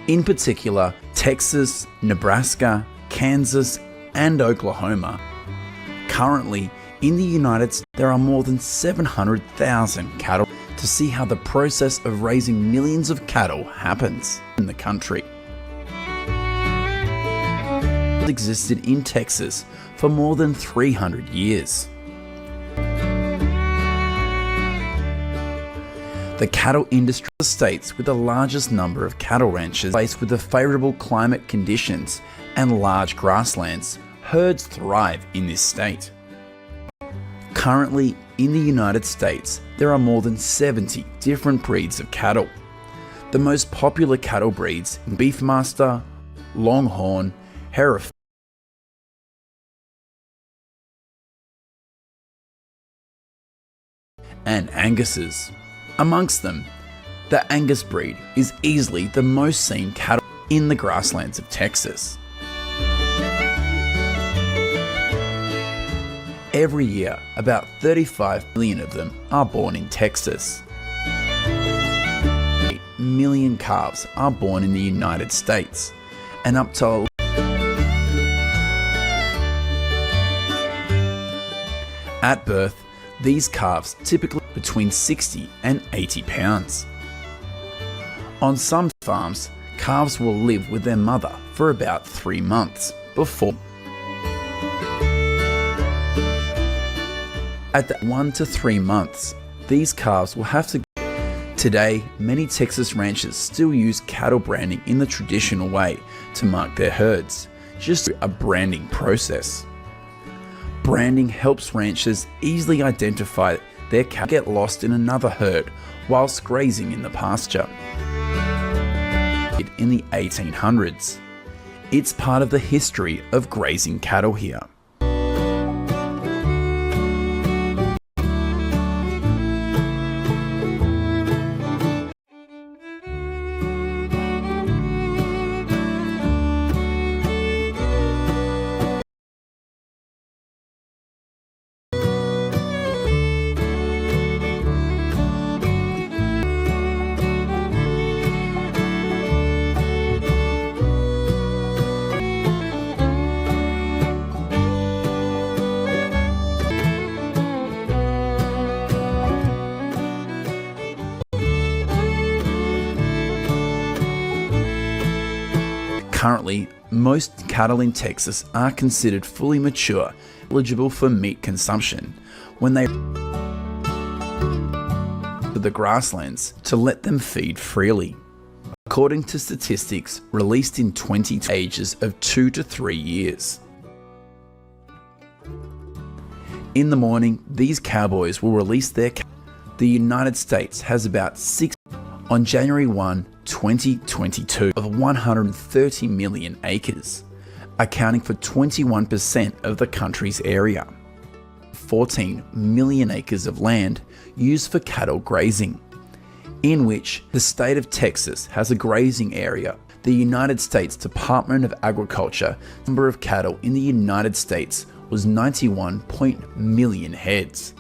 In particular, Texas, Nebraska, Kansas, and Oklahoma. Currently, in the United States, there are more than 700,000 cattle. To see how the process of raising millions of cattle happens in the country. It existed in Texas for more than 300 years. The cattle industry is the states with the largest number of cattle ranches. Faced with the favorable climate conditions and large grasslands, herds thrive in this state. Currently, in the United States, there are more than 70 different breeds of cattle. The most popular cattle breeds are Beefmaster, Longhorn, Hereford, and Angus's. Amongst them, the Angus breed is easily the most seen cattle in the grasslands of Texas. Every year, about 35 million of them are born in Texas. 8 million calves are born in the United States, and up to at birth, these calves typically between 60 and 80 pounds. On some farms, calves will live with their mother for about 3 months before. At the 1 to 3 months, these calves will have to. Today, many Texas ranchers still use cattle branding in the traditional way to mark their herds, just a branding process. Branding helps ranchers easily identify their cattle get lost in another herd whilst grazing in the pasture. In the 1800s, it's part of the history of grazing cattle here. Currently, most cattle in Texas are considered fully mature, eligible for meat consumption, when they to the grasslands to let them feed freely. According to statistics released in 20 ages of 2 to 3 years. In the morning, these cowboys will release their cows. The United States has about 6 on January 1, 2022 of 130 million acres, accounting for 21% of the country's area. 14 million acres of land used for cattle grazing, in which the state of Texas has a grazing area. The United States Department of Agriculture number of cattle in the United States was 91 million heads.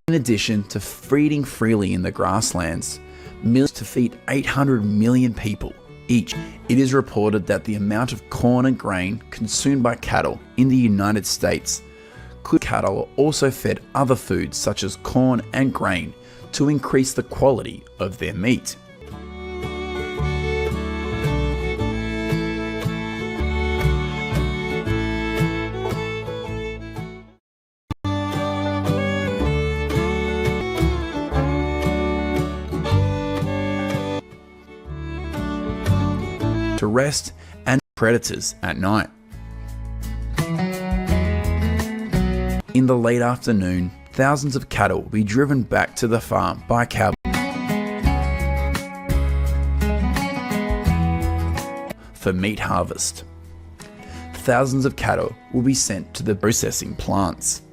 In addition to feeding freely in the grasslands, mills to feed 800 million people each, it is reported that the amount of corn and grain consumed by cattle in the United States cattle are also fed other foods such as corn and grain to increase the quality of their meat. To rest and predators at night. In the late afternoon, thousands of cattle will be driven back to the farm by cowboys for meat harvest. Thousands of cattle will be sent to the processing plants.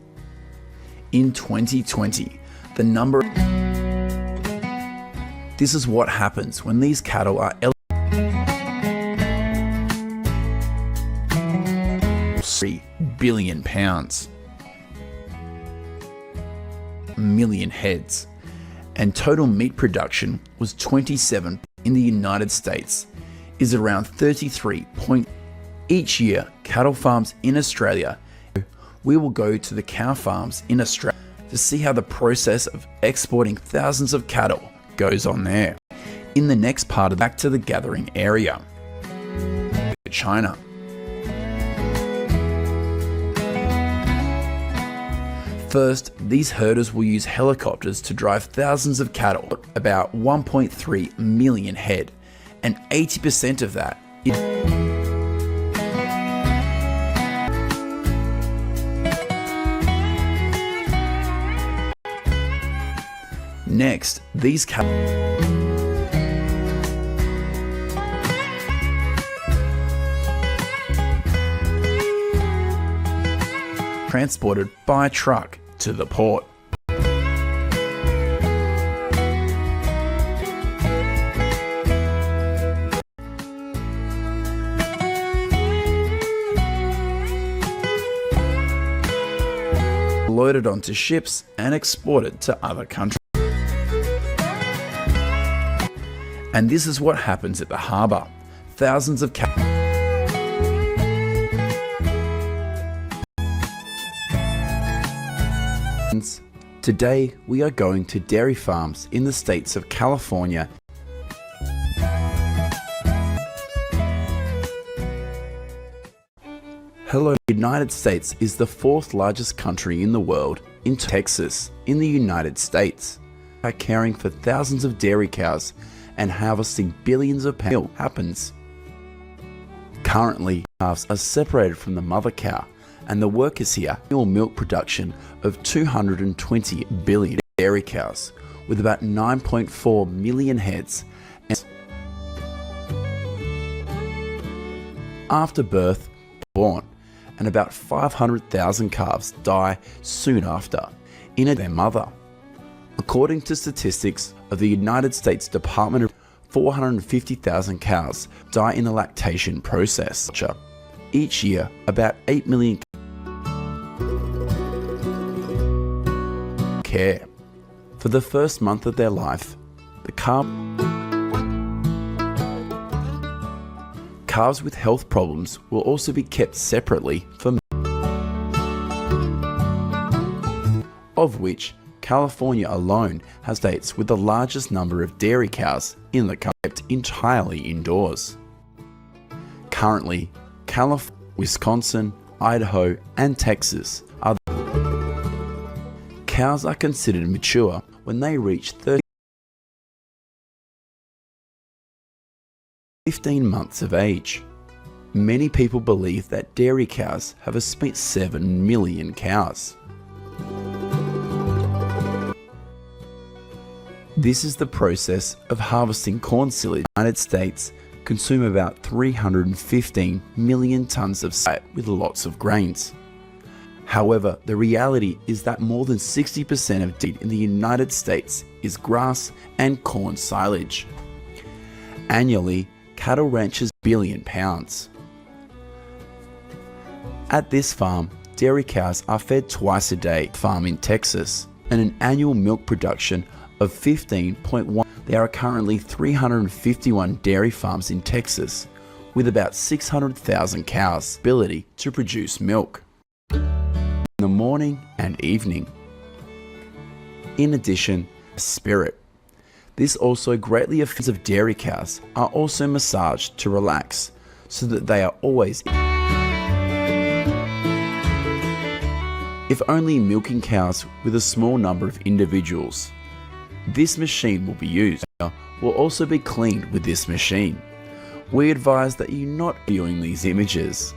In 2020, the number. This is what happens when these cattle are 3 billion pounds, million heads, and total meat production was 27 in the United States is around 33. Each year, cattle farms in Australia, we will go to the cow farms in Australia to see how the process of exporting thousands of cattle goes on there. In the next part of back to the gathering area, China. First, these herders will use helicopters to drive thousands of cattle, about 1.3 million head, and 80% of that is next, these cattle transported by truck to the port. Loaded onto ships and exported to other countries. And this is what happens at the harbour. Thousands of cattle. Today we are going to dairy farms in the states of California. Hello. The United States is the fourth largest country in the world, in Texas, in the United States. By caring for thousands of dairy cows and harvesting billions of pounds happens. Currently, calves are separated from the mother cow, and the workers here annual milk production of 220 billion dairy cows, with about 9.4 million heads. After birth, born, and about 500,000 calves die soon after in their mother. According to statistics of the United States Department of 450,000 cows die in the lactation process. Each year, about 8 million care. For the first month of their life, the calves with health problems will also be kept separately for of which California alone has states with the largest number of dairy cows in the country kept entirely indoors. Currently, California, Wisconsin, Idaho, and Texas are cows are considered mature when they reach 15 months of age. Many people believe that dairy cows have a 7 million cows. This is the process of harvesting corn silage. The United States consume about 315 million tons of silage with lots of grains. However, the reality is that more than 60% of feed in the United States is grass and corn silage. Annually, cattle ranches billion pounds. At this farm, dairy cows are fed twice a day. Farm in Texas, and an annual milk production of 15.1. There are currently 351 dairy farms in Texas, with about 600,000 cows' ability to produce milk in the morning and evening. In addition, spirit. This also greatly affects of dairy cows are also massaged to relax, so that they are always. If only milking cows with a small number of individuals. This machine will be used. Will also be cleaned with this machine. We advise that you not viewing these images.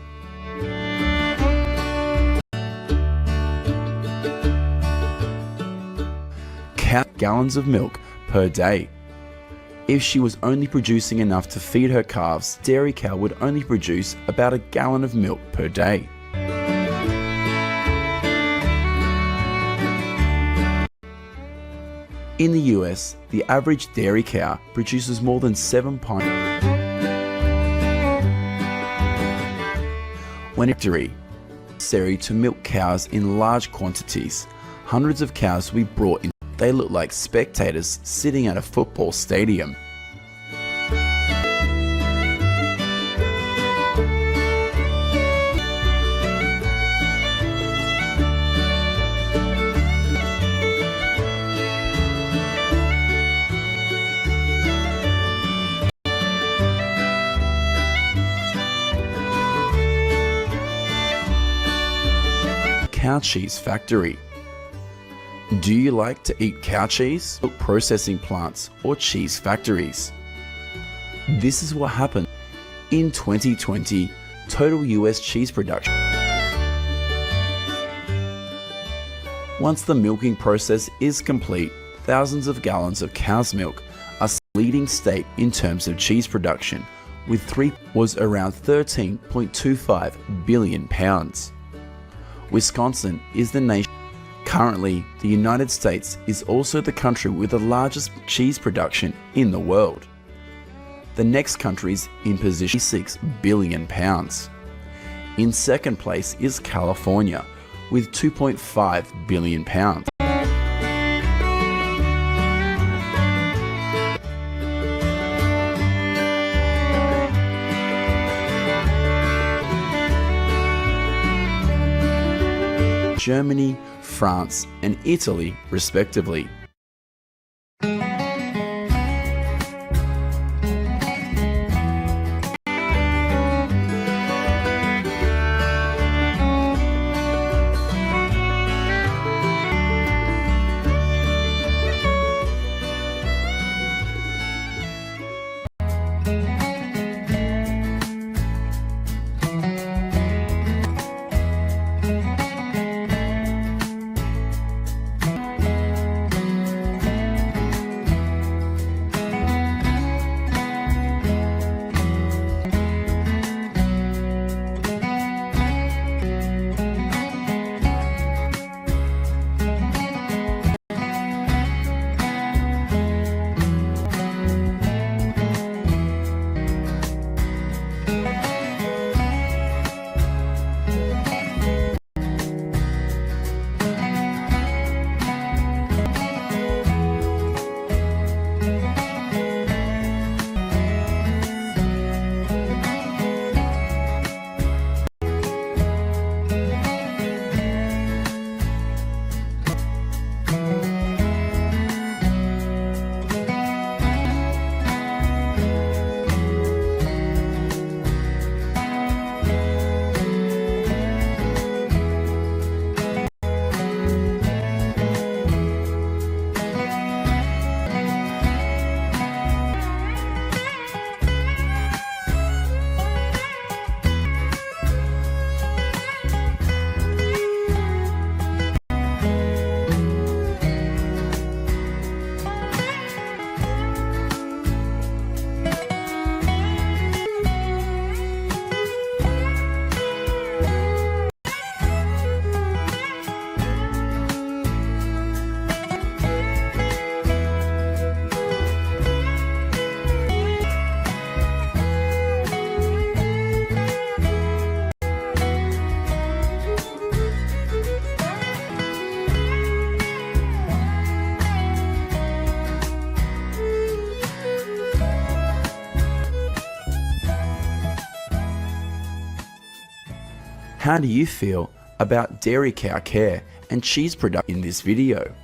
Count gallons of milk per day. If she was only producing enough to feed her calves, dairy cow would only produce about a gallon of milk per day. In the US, the average dairy cow produces more than 7 pints. When necessary to milk cows in large quantities, hundreds of cows will be brought in. They look like spectators sitting at a football stadium. Cow cheese factory. Do you like to eat cow cheese? Milk processing plants or cheese factories? This is what happened in 2020 total US cheese production. Once the milking process is complete, thousands of gallons of cow's milk are the leading state in terms of cheese production, with was around 13.25 billion pounds. Wisconsin is the nation. Currently, the United States is also the country with the largest cheese production in the world. The next countries in position 6 billion pounds. In second place is California with 2.5 billion pounds. Germany, France, and Italy, respectively. How do you feel about dairy cow care and cheese production in this video?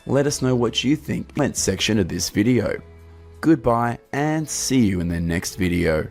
Let us know what you think in the comment section of this video. Goodbye and see you in the next video.